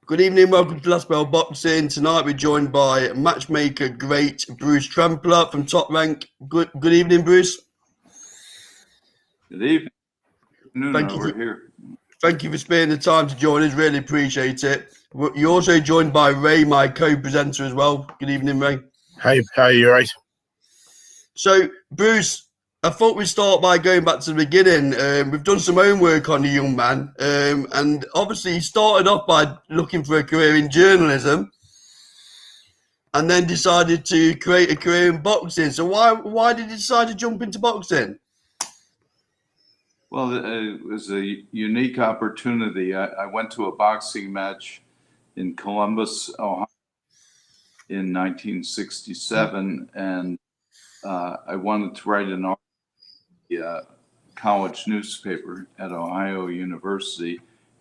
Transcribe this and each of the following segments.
Good evening, welcome to Last Bell Boxing. Tonight we're joined by matchmaker great Bruce Trampler from Top Rank. Good evening, Bruce. Good evening. Thank you over here. Thank you for sparing the time to join us. Really appreciate it. You're also joined by Ray, my co-presenter as well. Good evening, Ray. Hi, you right? So, Bruce, I thought we'd start by going back to the beginning. We've done some homework on the young man, and obviously he started off by looking for a career in journalism, and then decided to create a career in boxing. So why did he decide to jump into boxing? Well, it was a unique opportunity. I went to a boxing match in Columbus, Ohio in 1967, and I wanted to write an article in the college newspaper at Ohio University,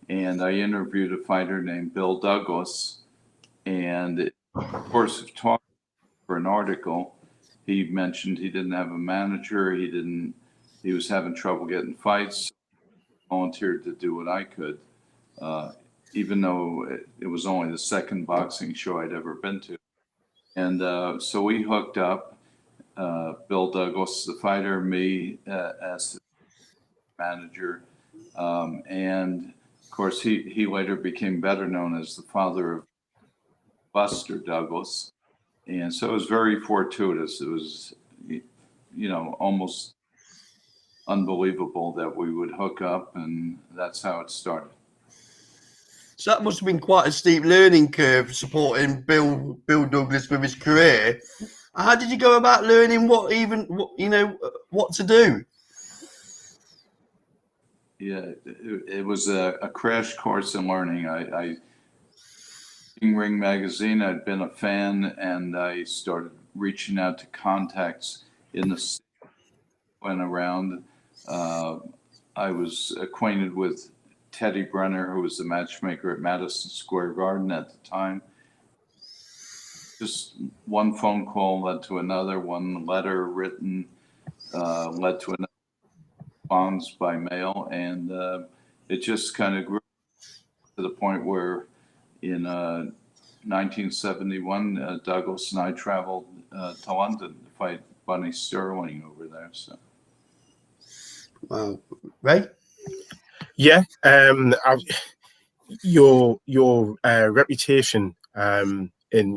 and I interviewed a fighter named Bill Douglas, and in the course of talking for an article, he mentioned he didn't have a manager, he was having trouble getting fights. I volunteered to do what I could, even though it was only the second boxing show I'd ever been to. And so we hooked up, Bill Douglas, the fighter, me as the manager. And of course, he later became better known as the father of Buster Douglas. And so it was very fortuitous. It was, almost unbelievable that we would hook up, and that's how it started. So that must have been quite a steep learning curve supporting Bill Douglas with his career. How did you go about learning what to do? Yeah, it was a crash course in learning. I Ring magazine, I'd been a fan, and I started reaching out to contacts in the city. Went around. I was acquainted with Teddy Brenner, who was the matchmaker at Madison Square Garden at the time. Just one phone call led to another, one letter written led to another, bonds by mail, and it just kind of grew to the point where in 1971, Douglas and I traveled to London to fight Bunny Sterling over there. So. Ray? Yeah, your reputation you've in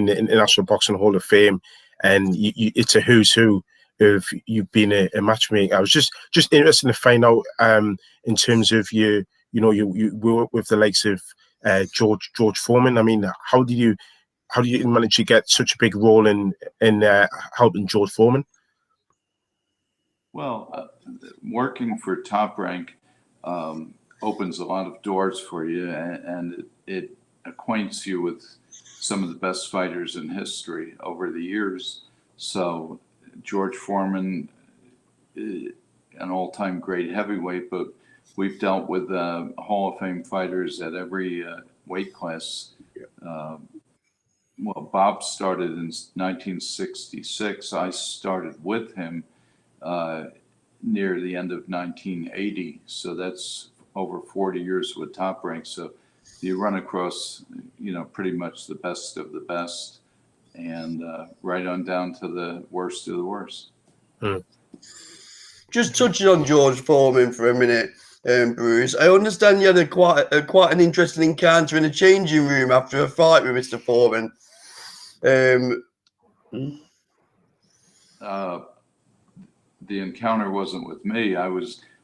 the International Boxing Hall of Fame, and it's a who's who of you've been a matchmaker. I was just interested to find out in terms of you work with the likes of George Foreman. I mean, how do you manage to get such a big role in helping George Foreman? Well, working for Top Rank opens a lot of doors for you, and it acquaints you with some of the best fighters in history over the years. So George Foreman, an all-time great heavyweight, but we've dealt with Hall of Fame fighters at every weight class. Well, Bob started in 1966. I started with him near the end of 1980. So that's over 40 years with Top Rank. So you run across, pretty much the best of the best, and right on down to the worst of the worst. Just touching on George Foreman for a minute, Bruce. I understand you had quite an interesting encounter in a changing room after a fight with Mr. Foreman. The encounter wasn't with me.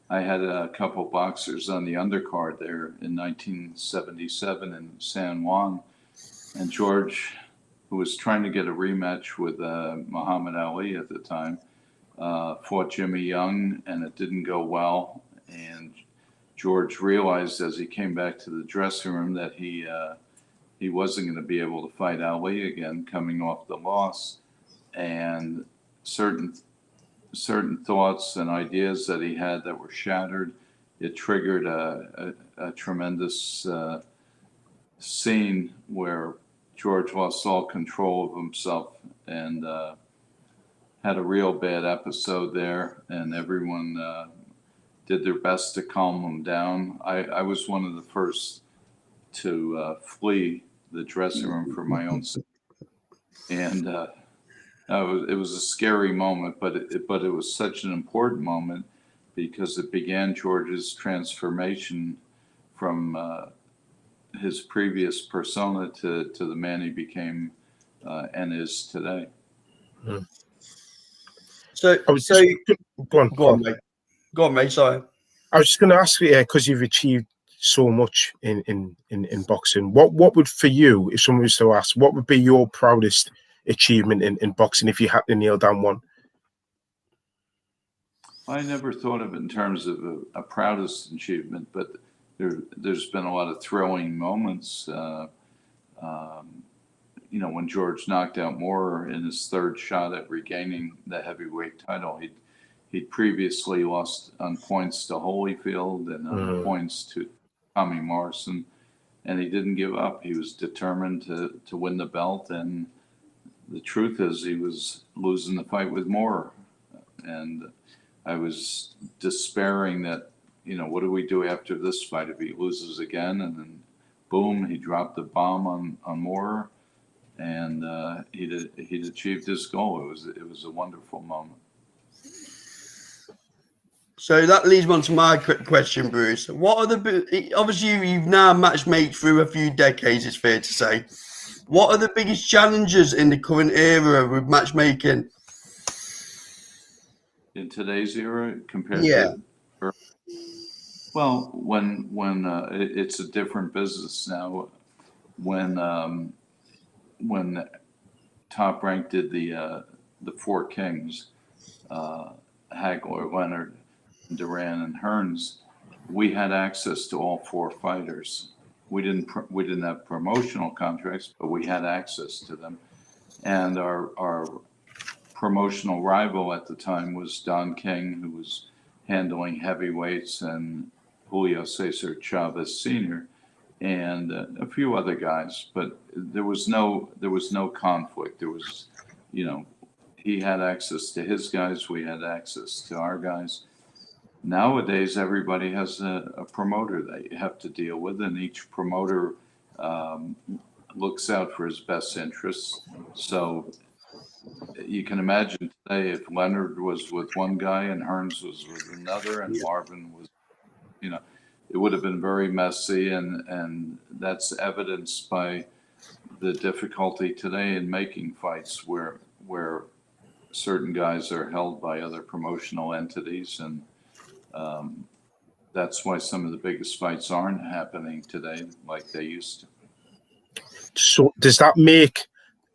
I had a couple boxers on the undercard there in 1977 in San Juan, and George, who was trying to get a rematch with Muhammad Ali at the time, fought Jimmy Young, and it didn't go well. And George realized as he came back to the dressing room that he wasn't going to be able to fight Ali again, coming off the loss, and certain thoughts and ideas that he had that were shattered. It triggered a tremendous scene where George lost all control of himself and had a real bad episode there, and everyone did their best to calm him down. I was one of the first to flee the dressing room for my own safety. And it was a scary moment, but it was such an important moment because it began George's transformation from his previous persona to the man he became and is today. So go on, mate. Go on, mate. Sorry. I was just going to ask you, because you've achieved so much in boxing. What would, for you, if someone was to ask, what would be your proudest achievement in boxing if you had to nail down one? I never thought of it in terms of a proudest achievement, but there's been a lot of thrilling moments. When George knocked out Moore in his third shot at regaining the heavyweight title, he'd previously lost on points to Holyfield and on points to Tommy Morrison, and he didn't give up. He was determined to win the belt, and the truth is he was losing the fight with Moore. And I was despairing that, what do we do after this fight if he loses again? And then, boom, he dropped the bomb on Moore, and he'd achieved his goal. It was a wonderful moment. So that leads me on to my question, Bruce. What are obviously you've now matchmade through a few decades, it's fair to say. What are the biggest challenges in the current era with matchmaking? In today's era compared to well, when it's a different business now. When Top Rank did the Four Kings, Hagler, Leonard, Duran, and Hearns, we had access to all four fighters. We didn't have promotional contracts, but we had access to them. And our promotional rival at the time was Don King, who was handling heavyweights, and Julio Cesar Chavez Sr. and a few other guys. But there was no conflict. There was, he had access to his guys, we had access to our guys. Nowadays, everybody has a promoter that you have to deal with, and each promoter looks out for his best interests. So you can imagine today if Leonard was with one guy and Hearns was with another and Marvin was, it would have been very messy, and that's evidenced by the difficulty today in making fights where certain guys are held by other promotional entities, and that's why some of the biggest fights aren't happening today like they used to. So does that make,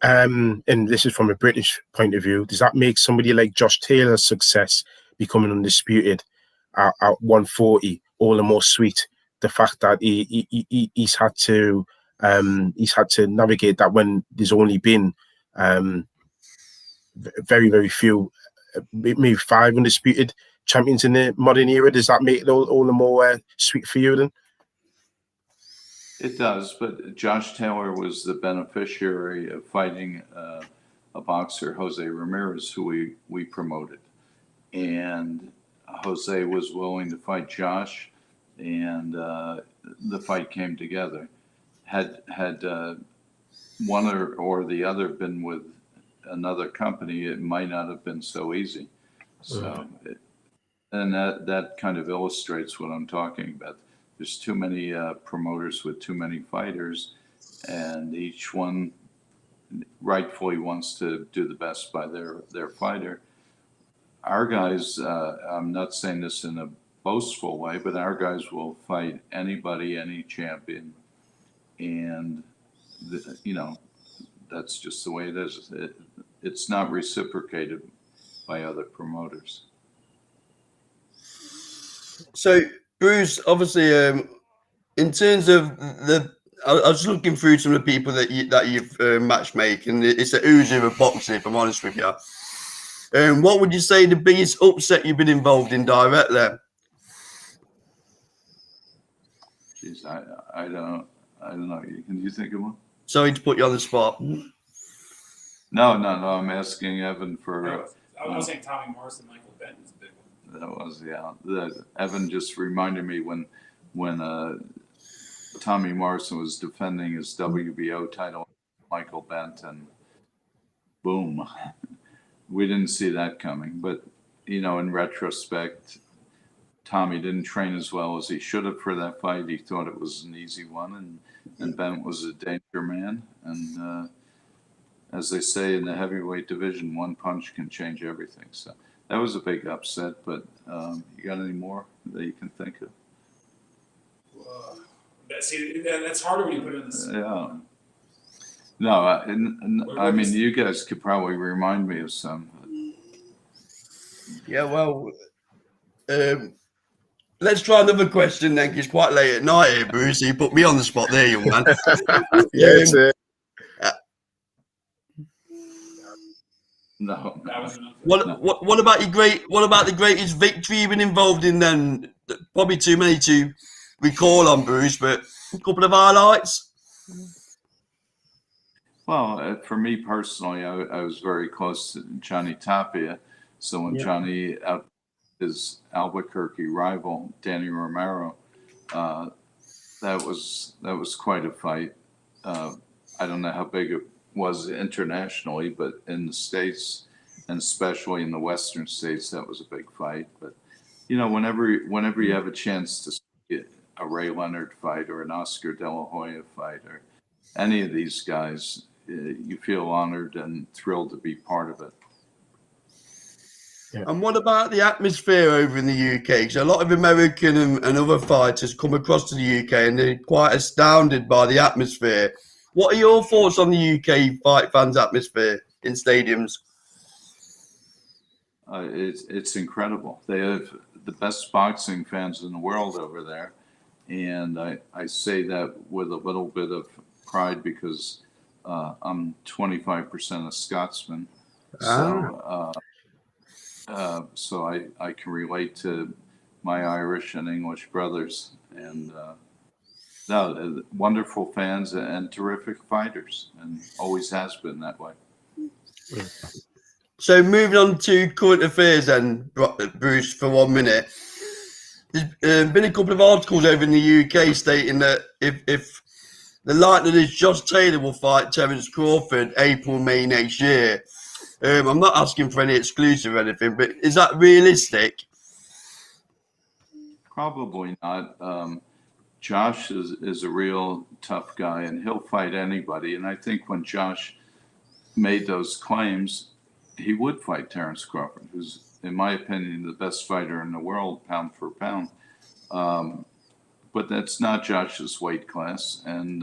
and this is from a British point of view, does that make somebody like Josh Taylor's success becoming undisputed at 140 all the more sweet? The fact that he's had to navigate that when there's only been very, very few, maybe 5 undisputed champions in the modern era. Does that make it all the more sweet for you then? It does, but Josh Taylor was the beneficiary of fighting a boxer, Jose Ramirez, who we promoted. And Jose was willing to fight Josh, and the fight came together. Had one or the other been with another company, it might not have been so easy. So, and that kind of illustrates what I'm talking about. There's too many promoters with too many fighters, and each one rightfully wants to do the best by their fighter. Our guys, I'm not saying this in a boastful way, but our guys will fight anybody, any champion, and that's just the way it is. It's not reciprocated by other promoters. So, Bruce, obviously, in terms of I was looking through some of the people that you've matchmake, and it's a ooze of boxing, if I'm honest with you. What would you say the biggest upset you've been involved in directly? Jeez, I don't know. Can you think of one? Sorry to put you on the spot. No. I'm asking Evan for. I was saying Tommy Morrison, Michael Benton's a big one. That was Evan just reminded me when Tommy Morrison was defending his WBO title, Michael Bent, and boom, we didn't see that coming. But in retrospect, Tommy didn't train as well as he should have for that fight. He thought it was an easy one, and Bent was a danger man. And as they say in the heavyweight division, one punch can change everything. So that was a big upset. But you got any more that you can think of? That's harder when you put it in this. Yeah. No, I mean, you guys could probably remind me of some. Yeah, well, let's try another question then, 'cause it's quite late at night here, Bruce. You put me on the spot there, young man. Yeah, No. That was enough. What about the greatest victory you've been involved in then? Probably too many to recall on, Bruce, but a couple of highlights. Well, for me personally, I was very close to Johnny Tapia. So when Johnny out his Albuquerque rival, Danny Romero, that was quite a fight. I don't know how big it was internationally, but in the States, and especially in the Western states, that was a big fight. But whenever you have a chance to see a Ray Leonard fight or an Oscar De La Hoya fight or any of these guys, you feel honored and thrilled to be part of it. Yeah. And what about the atmosphere over in the UK? Because a lot of American and other fighters come across to the UK and they're quite astounded by the atmosphere. What are your thoughts on the UK fight fans' atmosphere in stadiums? It's incredible. They have the best boxing fans in the world over there. And I say that with a little bit of pride because I'm 25% a Scotsman. So I can relate to my Irish and English brothers. And wonderful fans and terrific fighters, and always has been that way. So moving on to current affairs then, Bruce, for 1 minute. There's been a couple of articles over in the UK stating that if the likelihood is Josh Taylor will fight Terence Crawford April, May next year. I'm not asking for any exclusive or anything, but is that realistic? Probably not. Josh is a real tough guy, and he'll fight anybody. And I think when Josh made those claims, he would fight Terence Crawford, who's, in my opinion, the best fighter in the world, pound for pound. But that's not Josh's weight class, and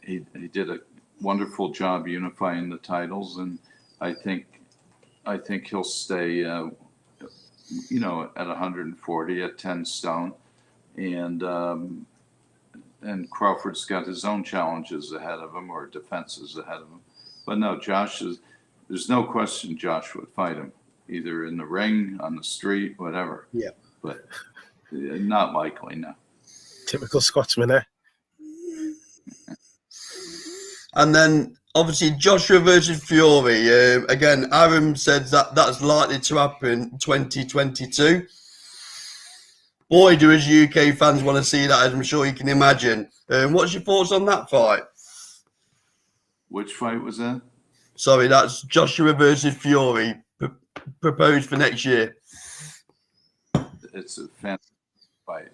he did a wonderful job unifying the titles, and I think he'll stay, at 140 at 10 stone. And Crawford's got his own challenges ahead of him, or defenses ahead of him. But no, there's no question Josh would fight him, either in the ring, on the street, whatever. Yeah. But not likely, no. Typical Scotsman, eh? And then obviously Joshua versus Fury. Again, Arums said that's likely to happen 2022. Boy, do us UK fans want to see that, as I'm sure you can imagine. What's your thoughts on that fight? Which fight was that? Sorry, that's Joshua versus Fury, proposed for next year. It's a fantastic fight.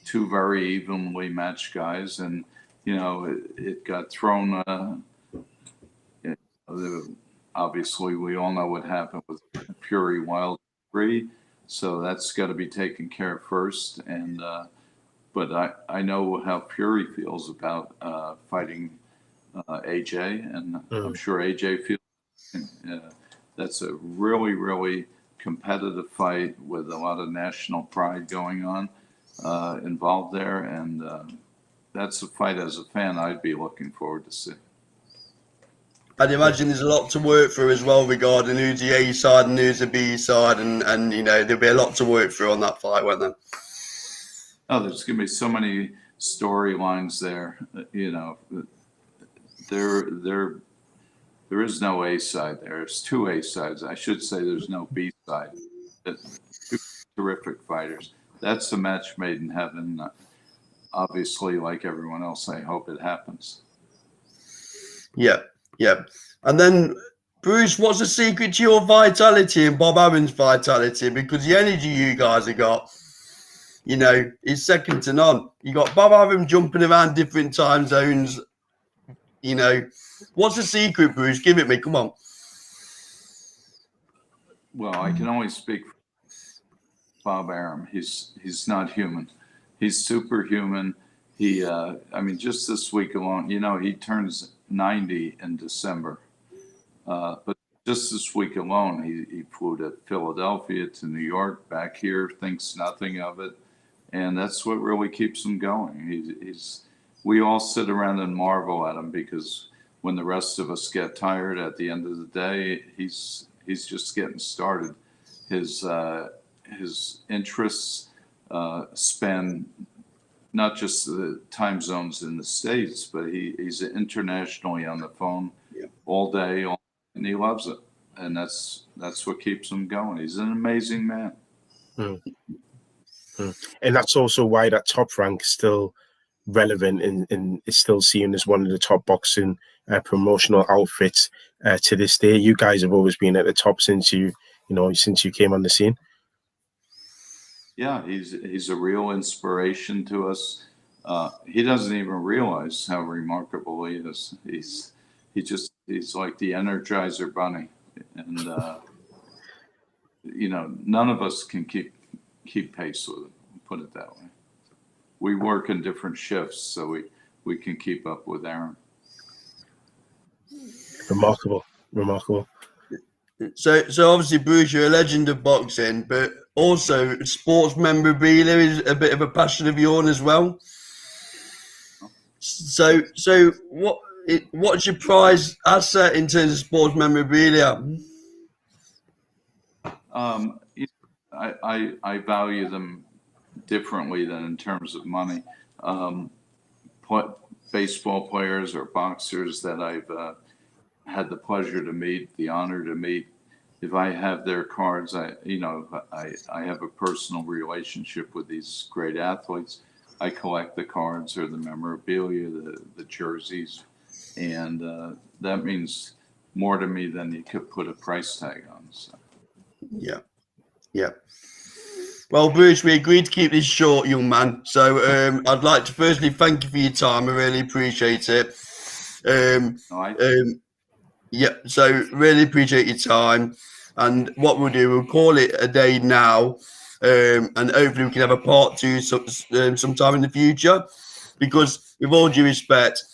Two very evenly matched guys, and it got thrown. Obviously, we all know what happened with Fury Wild 3. So that's got to be taken care of first. And but I know how Fury feels about fighting AJ, and I'm sure AJ feels that's a really, really competitive fight with a lot of national pride going on involved there. And that's a fight, as a fan, I'd be looking forward to see. I'd imagine there's a lot to work through as well regarding who's the A side and who's the B side, and there'll be a lot to work through on that fight, won't there? Oh, there's going to be so many storylines there. There is no A side there. There's two A sides. I should say there's no B side. Two terrific fighters. That's a match made in heaven. obviously, like everyone else, I hope it happens. Yeah, yeah. And then, Bruce, what's the secret to your vitality and Bob Arums' vitality? Because the energy you guys have got, you know, is second to none. You got Bob Arums jumping around different time zones. You know, what's the secret, Bruce? Give it me. Come on. Well, I can only speak for Bob Arum. He's not human. He's superhuman. I mean, just this week alone, you know, he turns 90 in December. But just this week alone, he flew to Philadelphia, to New York, back here, thinks nothing of it. And that's what really keeps him going. We all sit around and marvel at him, because when the rest of us get tired at the end of the day, he's just getting started. His interests span not just the time zones in the States, but he's internationally on the phone all day, and he loves it. And that's what keeps him going. He's an amazing man. And that's also why that top rank is still relevant and is still seen as one of the top boxing promotional outfits to this day. You guys have always been at the top since you came on the scene. Yeah, he's a real inspiration to us. He doesn't even realize how remarkable he is. He's like the Energizer Bunny, and you know, none of us can keep pace with him. Put it that way. We work in different shifts, so we can keep up with Aaron. Remarkable. So obviously, Bruce, you're a legend of boxing, but also sports memorabilia is a bit of a passion of yours as well. So what's your prize asset in terms of sports memorabilia? I value them differently than in terms of money. Baseball players or boxers that I've had the pleasure to meet, the honor to meet, if I have their cards, I have a personal relationship with these great athletes. I collect the cards or the memorabilia, the jerseys, and that means more to me than you could put a price tag on. So. Yeah. Well, Bruce, we agreed to keep this short, young man. So I'd like to firstly thank you for your time. I really appreciate it. So really appreciate your time. And what we'll do, we'll call it a day now. And hopefully we can have a part two sometime in the future. Because with all due respect,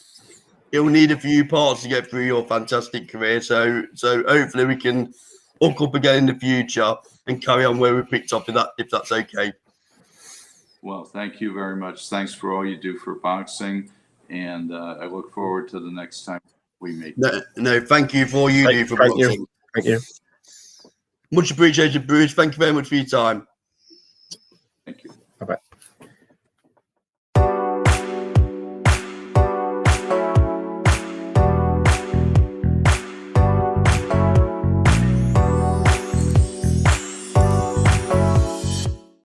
you'll need a few parts to get through your fantastic career. So hopefully we can hook up again in the future and carry on where we picked up, if that's okay. Well, thank you very much. Thanks for all you do for boxing, and I look forward to the next time we meet. No, thank you for all you do for boxing. Thank you. Much appreciated, Bruce. Thank you very much for your time. Thank you. Bye-bye.